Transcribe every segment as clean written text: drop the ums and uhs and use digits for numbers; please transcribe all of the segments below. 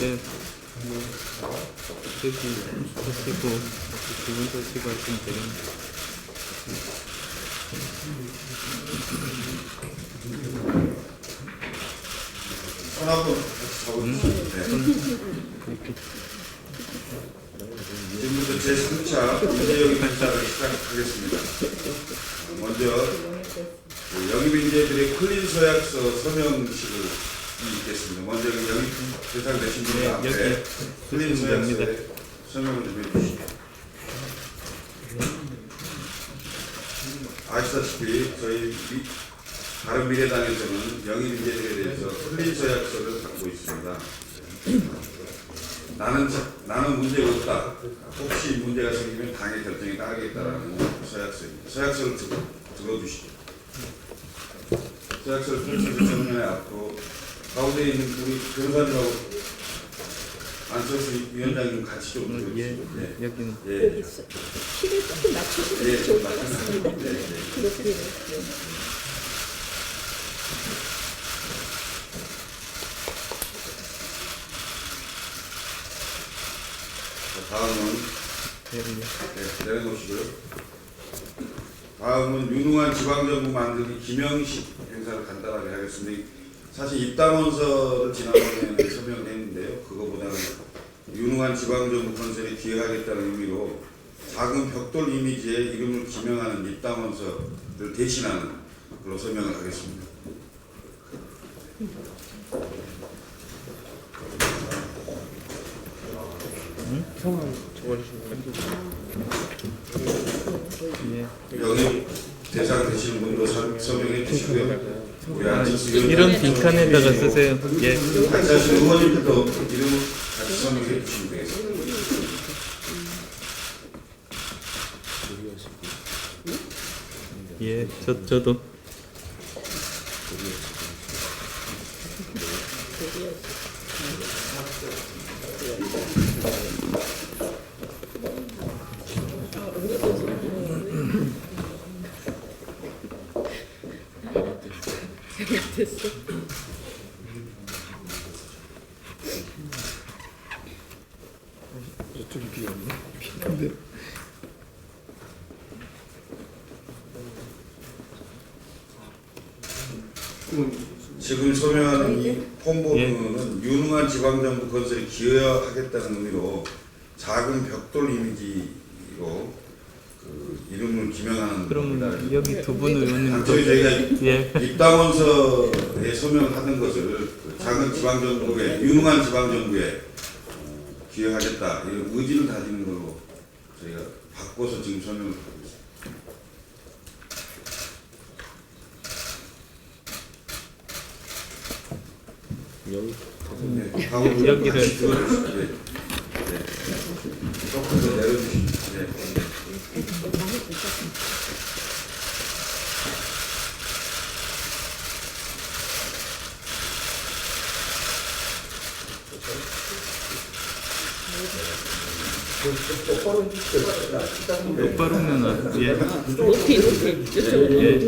네. 저기 서시고 두분 서시고 하시면 되겠네요. 손 한번 잡아주시죠. 지금부터 제3차 인재영입 인사를 시작하겠습니다. 먼저 영입인재들의 클린 서약서 서명식을 있겠습니다. 먼저 영입 대상 되신 분들 앞에 클린 서약서에 서명을 좀 해주시죠. 아시다시피 저희 바른미래당에서는 영입인재들에 대해서 클린 서약서를 갖고 있습니다. 나는 문제가 없다. 혹시 문제가 생기면 당의 결정에 따르겠다라는 서약서입니다. 서약서를 들어주시죠. 서약서를 펼쳐서 정면에 앞으로 가운데 있는 우리 변호사님하고 안철수 위원장님 같이 좀 들어주시죠. 예, 여기는. 예. 키를 조금 낮춰주면 좋을 것 같습니다. 그렇게. 다음은 내려놓으시고요. 다음은 유능한 지방정부 만들기 김영식 행사를 간단하게 하겠습니다. 사실 입당원서를 지난번에는 서명을 했는데요. 그거보다는 유능한 지방정부 건설에 기여하겠다는 의미로 작은 벽돌 이미지에 이름을 기명하는 입당원서를 대신하는 그런 서명을 하겠습니다. 성함 적어주시면 여기 대상 되시는 분도 서명해 주시고요. 우리 안철수 이런 빈칸에다가 쓰세요. 예. 같이 하시는 의원님들도 이름을 같이 서명해 주시면 되겠습니다. 예, 저도. 됐어. 저쪽이 비었네. 비는데. 지금 서명하는 이 폼보는 유능한 지방정부 건설에 기여하겠다는 의미로 작은 벽돌 이미지로 그 이름을 기명하는 그럼 겁니다. 여기 두 분 의원님도. 당초에 저희가 예. 입당원서에 서명하던 것을 그 작은 지방정부에 유능한 지방정부에 기여하겠다 이런 의지를 다지는 걸로 저희가 바꿔서 지금 서명을 하고 있습니다. 네, 가운데 여기를. 같이 들어주시죠. 네. 네. 조금 더 내려주시죠. 네. 똑바로면 예. 높이. 예.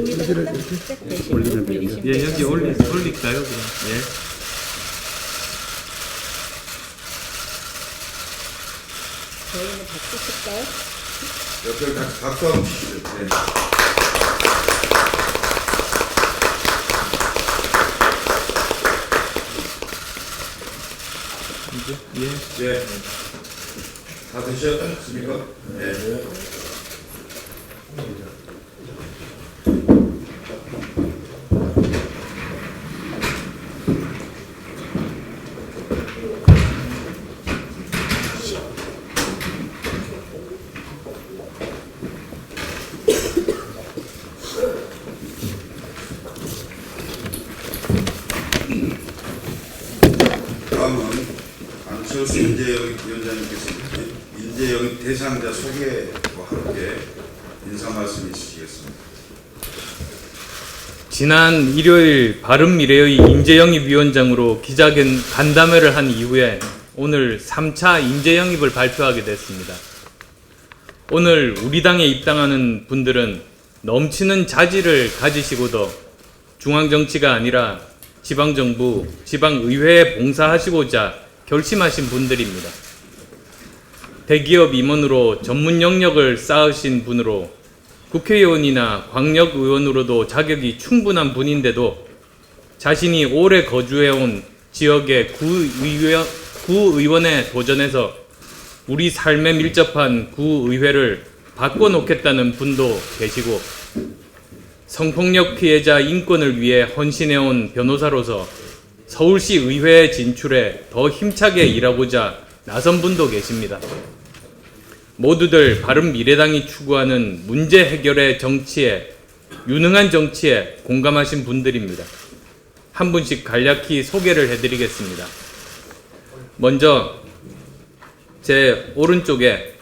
여기다가 딱 올리면 되겠네요. 예, 여기 올릴까요, 그럼? 예. 저희는 박수 칠까요? 옆에 같이 박수 한번 주시죠. 네. 이제 예. 예. 다 되셨습니까? 네. 다음은 안철수 인재영입위원장님께서 인재영입 대상자 소개와 함께 인사 말씀 해주시겠습니다. 지난 일요일 바른미래의 인재영입위원장으로 간담회를 한 이후에 오늘 3차 인재영입을 발표하게 됐습니다. 오늘 우리 당에 입당하는 분들은 넘치는 자질을 가지시고도 중앙정치가 아니라 지방정부, 지방의회에 봉사하시고자 결심하신 분들입니다. 대기업 임원으로 전문 영역을 쌓으신 분으로 국회의원이나 광역의원으로도 자격이 충분한 분인데도 자신이 오래 거주해온 지역의 구의원에 도전해서 우리 삶에 밀접한 구의회를 바꿔놓겠다는 분도 계시고, 성폭력 피해자 인권을 위해 헌신해온 변호사로서 서울시 의회에 진출해 더 힘차게 일하고자 나선 분도 계십니다. 모두들 바른미래당이 추구하는 문제 해결의 정치에, 유능한 정치에 공감하신 분들입니다. 한 분씩 간략히 소개를 해드리겠습니다. 먼저 제 오른쪽에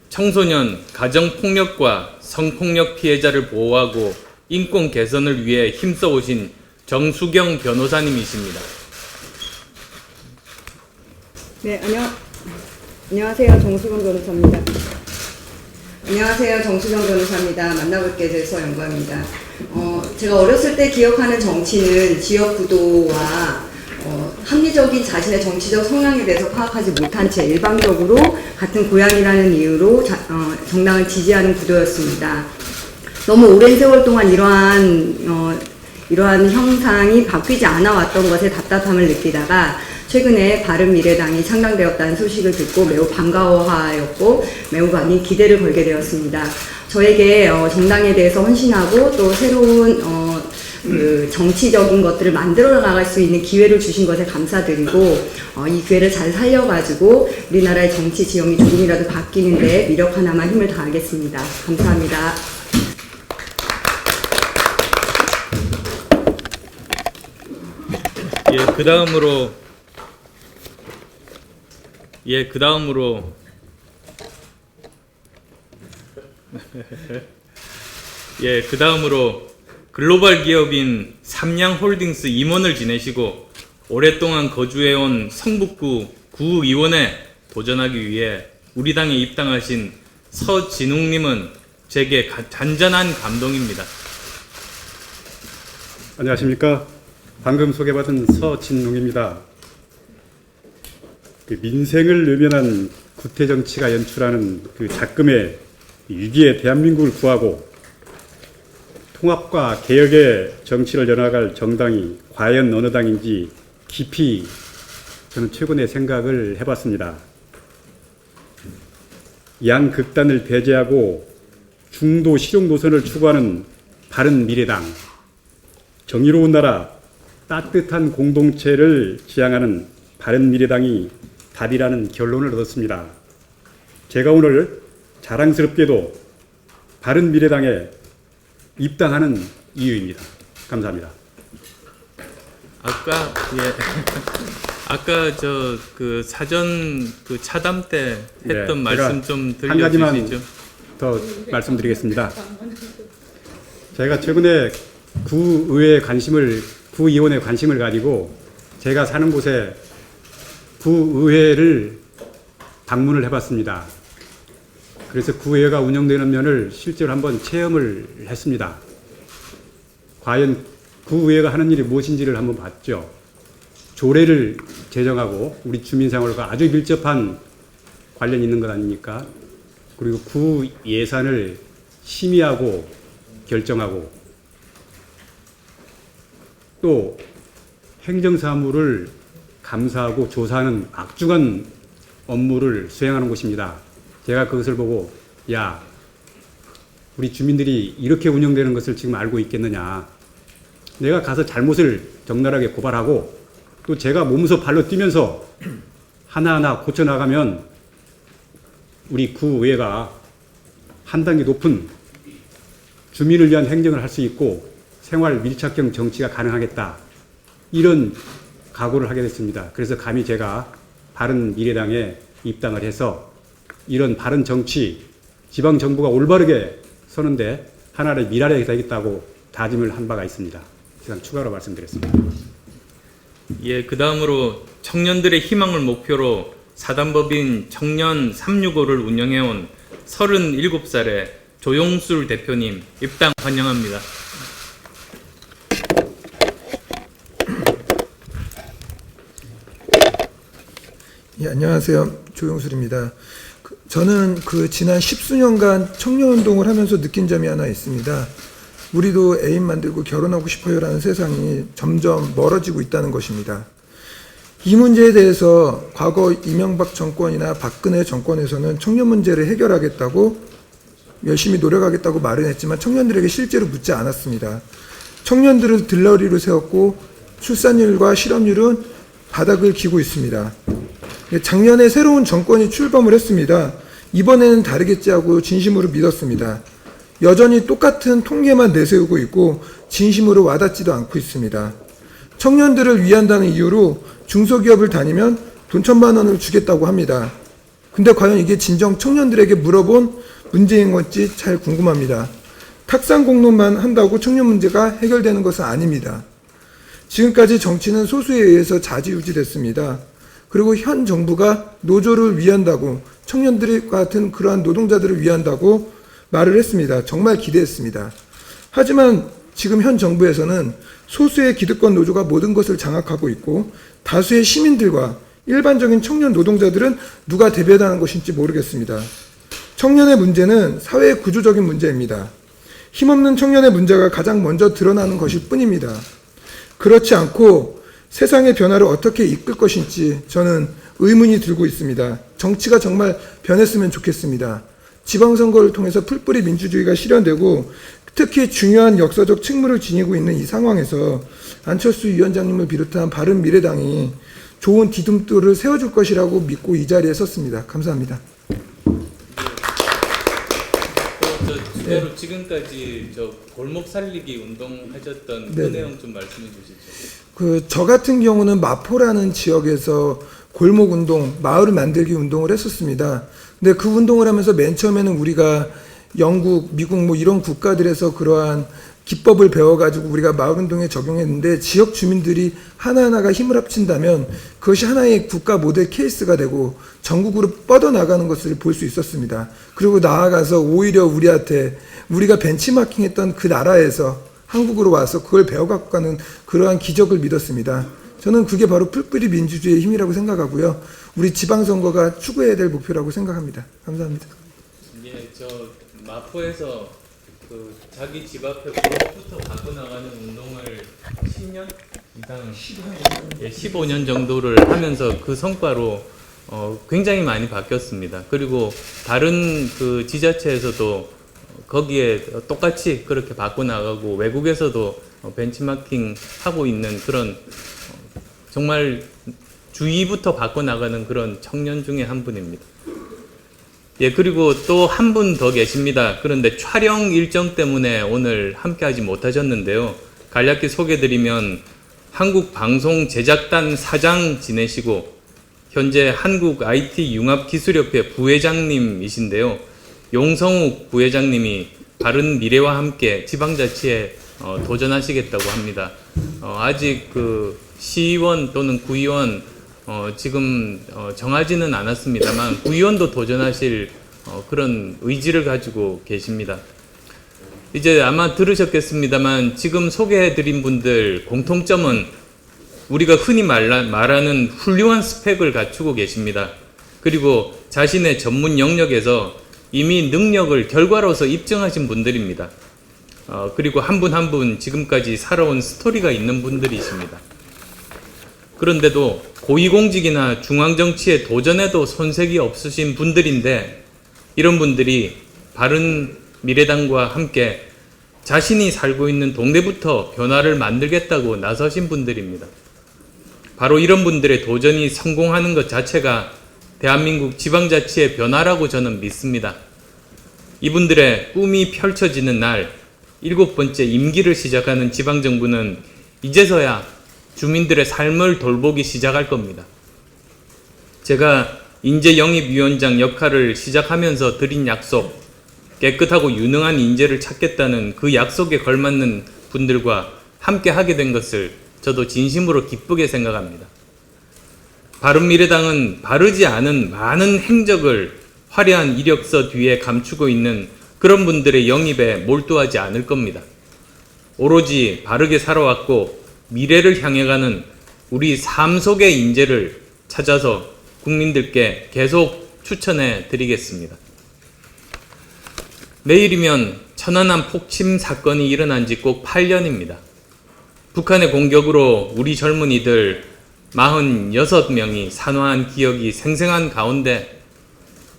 청소년 가정폭력과 성폭력 피해자를 보호하고 인권 개선을 위해 힘써오신 정수경 변호사님이십니다. 네, 안녕하세요. 정수경 변호사입니다. 안녕하세요. 정수경 변호사입니다. 만나뵙게 돼서 영광입니다. 제가 어렸을 때 기억하는 정치는 지역 구도와 합리적인 자신의 정치적 성향에 대해서 파악하지 못한 채 일방적으로 같은 고향이라는 이유로 정당을 지지하는 구도였습니다. 너무 오랜 세월 동안 이러한 형상이 바뀌지 않아 왔던 것에 답답함을 느끼다가 최근에 바른미래당이 창당되었다는 소식을 듣고 매우 반가워하였고 매우 많이 기대를 걸게 되었습니다. 저에게 정당에 대해서 헌신하고 또 새로운 그 정치적인 것들을 만들어 나갈 수 있는 기회를 주신 것에 감사드리고 이 기회를 잘 살려가지고 우리나라의 정치 지형이 조금이라도 바뀌는데 미력 하나만 힘을 다하겠습니다. 감사합니다. 그 다음으로 글로벌 기업인 삼양홀딩스 임원을 지내시고 오랫동안 거주해온 성북구 구의원에 도전하기 위해 우리 당에 입당하신 서진웅님은 제게 잔잔한 감동입니다. 안녕하십니까. 방금 소개받은 서진웅입니다. 민생을 외면한 구태정치가 연출하는 그 작금의 위기에 대한민국을 구하고 통합과 개혁의 정치를 이어나갈 정당이 과연 어느 당인지 깊이 저는 최근에 생각을 해봤습니다. 양극단을 배제하고 중도 실용 노선을 추구하는 바른미래당, 정의로운 나라, 따뜻한 공동체를 지향하는 바른미래당이 답이라는 결론을 얻었습니다. 제가 오늘 자랑스럽게도 바른미래당에 입당하는 이유입니다. 감사합니다. 아까 그 사전 그 차담 때 했던 말씀 좀 한 가지만 들려주시죠. 더 말씀드리겠습니다. 제가 최근에 구의원에 관심을 가지고 제가 사는 곳에 구의회를 방문을 해봤습니다. 그래서 구의회가 운영되는 면을 실제로 한번 체험을 했습니다. 과연 구의회가 하는 일이 무엇인지를 한번 봤죠. 조례를 제정하고 우리 주민생활과 아주 밀접한 관련이 있는 것 아닙니까? 그리고 구 예산을 심의하고 결정하고 또 행정사무를 감사하고 조사하는 막중한 업무를 수행하는 곳입니다. 제가 그것을 보고 야, 우리 주민들이 이렇게 운영되는 것을 지금 알고 있겠느냐. 내가 가서 잘못을 적나라하게 고발하고 또 제가 몸소 발로 뛰면서 하나하나 고쳐나가면 우리 구의회가 한 단계 높은 주민을 위한 행정을 할 수 있고 생활 밀착형 정치가 가능하겠다. 이런 각오를 하게 됐습니다. 그래서 감히 제가 바른미래당에 입당을 해서 이런 바른 정치, 지방정부가 올바르게 서는데 하나의 미랄이 되겠다고 다짐을 한 바가 있습니다. 이상 추가로 말씀드렸습니다. 그 다음으로 청년들의 희망을 목표로 사단법인 청년 365를 운영해온 37살의 조용술 대표님 입당 환영합니다. 예, 안녕하세요. 조용술입니다. 저는 지난 10수년간 청년운동을 하면서 느낀 점이 하나 있습니다. 우리도 애인 만들고 결혼하고 싶어요라는 세상이 점점 멀어지고 있다는 것입니다. 이 문제에 대해서 과거 이명박 정권이나 박근혜 정권에서는 청년 문제를 해결하겠다고 열심히 노력하겠다고 말은 했지만 청년들에게 실제로 묻지 않았습니다. 청년들을 들러리로 세웠고 출산율과 실업률은 바닥을 기고 있습니다. 작년에 새로운 정권이 출범을 했습니다. 이번에는 다르겠지 하고 진심으로 믿었습니다. 여전히 똑같은 통계만 내세우고 있고 진심으로 와닿지도 않고 있습니다. 청년들을 위한다는 이유로 중소기업을 다니면 돈 1,000만 원을 주겠다고 합니다. 근데 과연 이게 진정 청년들에게 물어본 문제인 건지 잘 궁금합니다. 탁상 공론만 한다고 청년 문제가 해결되는 것은 아닙니다. 지금까지 정치는 소수에 의해서 좌지우지됐습니다. 그리고 현 정부가 노조를 위한다고 청년들 같은 그러한 노동자들을 위한다고 말을 했습니다. 정말 기대했습니다. 하지만 지금 현 정부에서는 소수의 기득권 노조가 모든 것을 장악하고 있고 다수의 시민들과 일반적인 청년 노동자들은 누가 대변하는 것인지 모르겠습니다. 청년의 문제는 사회의 구조적인 문제입니다. 힘없는 청년의 문제가 가장 먼저 드러나는 것일 뿐입니다. 그렇지 않고 세상의 변화를 어떻게 이끌 것인지 저는 의문이 들고 있습니다. 정치가 정말 변했으면 좋겠습니다. 지방선거를 통해서 풀뿌리 민주주의가 실현되고 특히 중요한 역사적 책무를 지니고 있는 이 상황에서 안철수 위원장님을 비롯한 바른미래당이 좋은 디딤돌을 세워줄 것이라고 믿고 이 자리에 섰습니다. 감사합니다. 주대로 지금까지 골목 살리기 운동 하셨던 그 내용 좀 말씀해 주시죠. 저 같은 경우는 마포라는 지역에서 골목 운동, 마을 만들기 운동을 했었습니다. 근데 그 운동을 하면서 맨 처음에는 우리가 영국, 미국 뭐 이런 국가들에서 그러한 기법을 배워가지고 우리가 마을 운동에 적용했는데 지역 주민들이 하나하나가 힘을 합친다면 그것이 하나의 국가 모델 케이스가 되고 전국으로 뻗어나가는 것을 볼 수 있었습니다. 그리고 나아가서 오히려 우리가 벤치마킹했던 그 나라에서 한국으로 와서 그걸 배워갖고 가는 그러한 기적을 믿었습니다. 저는 그게 바로 풀뿌리 민주주의의 힘이라고 생각하고요. 우리 지방선거가 추구해야 될 목표라고 생각합니다. 감사합니다. 예, 마포에서 자기 집 앞에 골목부터 갖고 나가는 운동을 10년 이상, 15년 정도를 하면서 그 성과로 굉장히 많이 바뀌었습니다. 그리고 다른 지자체에서도 거기에 똑같이 그렇게 바꿔 나가고 외국에서도 벤치마킹 하고 있는 그런 정말 주위부터 바꿔 나가는 그런 청년 중에 한 분입니다. 예, 그리고 또 한 분 더 계십니다. 그런데 촬영 일정 때문에 오늘 함께하지 못하셨는데요. 간략히 소개드리면 한국방송제작단 사장 지내시고 현재 한국 IT융합기술협회 부회장님이신데요. 용성욱 부회장님이 바른미래와 함께 지방자치에 도전하시겠다고 합니다. 아직 시의원 또는 구의원 지금 정하지는 않았습니다만 구의원도 도전하실 그런 의지를 가지고 계십니다. 이제 아마 들으셨겠습니다만 지금 소개해드린 분들 공통점은 우리가 흔히 말하는 훌륭한 스펙을 갖추고 계십니다. 그리고 자신의 전문 영역에서 이미 능력을 결과로서 입증하신 분들입니다. 그리고 한 분 한 분 지금까지 살아온 스토리가 있는 분들이십니다. 그런데도 고위공직이나 중앙정치에 도전해도 손색이 없으신 분들인데 이런 분들이 바른미래당과 함께 자신이 살고 있는 동네부터 변화를 만들겠다고 나서신 분들입니다. 바로 이런 분들의 도전이 성공하는 것 자체가 대한민국 지방자치의 변화라고 저는 믿습니다. 이분들의 꿈이 펼쳐지는 날 7번째 임기를 시작하는 지방정부는 이제서야 주민들의 삶을 돌보기 시작할 겁니다. 제가 인재영입위원장 역할을 시작하면서 드린 약속, 깨끗하고 유능한 인재를 찾겠다는 그 약속에 걸맞는 분들과 함께 하게 된 것을 저도 진심으로 기쁘게 생각합니다. 바른미래당은 바르지 않은 많은 행적을 화려한 이력서 뒤에 감추고 있는 그런 분들의 영입에 몰두하지 않을 겁니다. 오로지 바르게 살아왔고 미래를 향해 가는 우리 삶 속의 인재를 찾아서 국민들께 계속 추천해 드리겠습니다. 내일이면 천안함 폭침 사건이 일어난 지 꼭 8년입니다. 북한의 공격으로 우리 젊은이들 46명이 산화한 기억이 생생한 가운데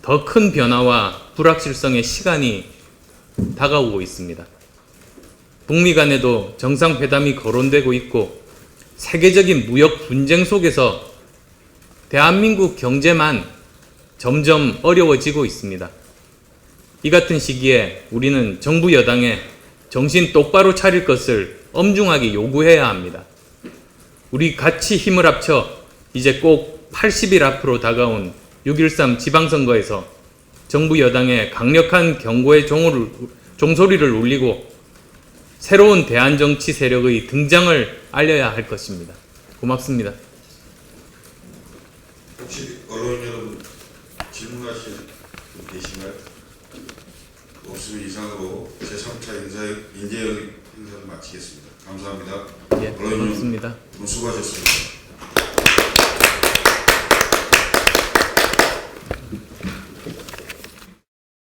더 큰 변화와 불확실성의 시간이 다가오고 있습니다. 북미 간에도 정상회담이 거론되고 있고 세계적인 무역 분쟁 속에서 대한민국 경제만 점점 어려워지고 있습니다. 이 같은 시기에 우리는 정부 여당에 정신 똑바로 차릴 것을 엄중하게 요구해야 합니다. 우리 같이 힘을 합쳐 이제 꼭 80일 앞으로 다가온 6.13 지방선거에서 정부 여당의 강력한 경고의 종소리를 울리고 새로운 대한정치 세력의 등장을 알려야 할 것입니다. 고맙습니다. 혹시 언론 여러분 질문하실 분 계신가요? 없으면 이상으로 제3차 인재영입 행사를 마치겠습니다. 감사합니다. 예, 고맙습니다. 수고하셨습니다.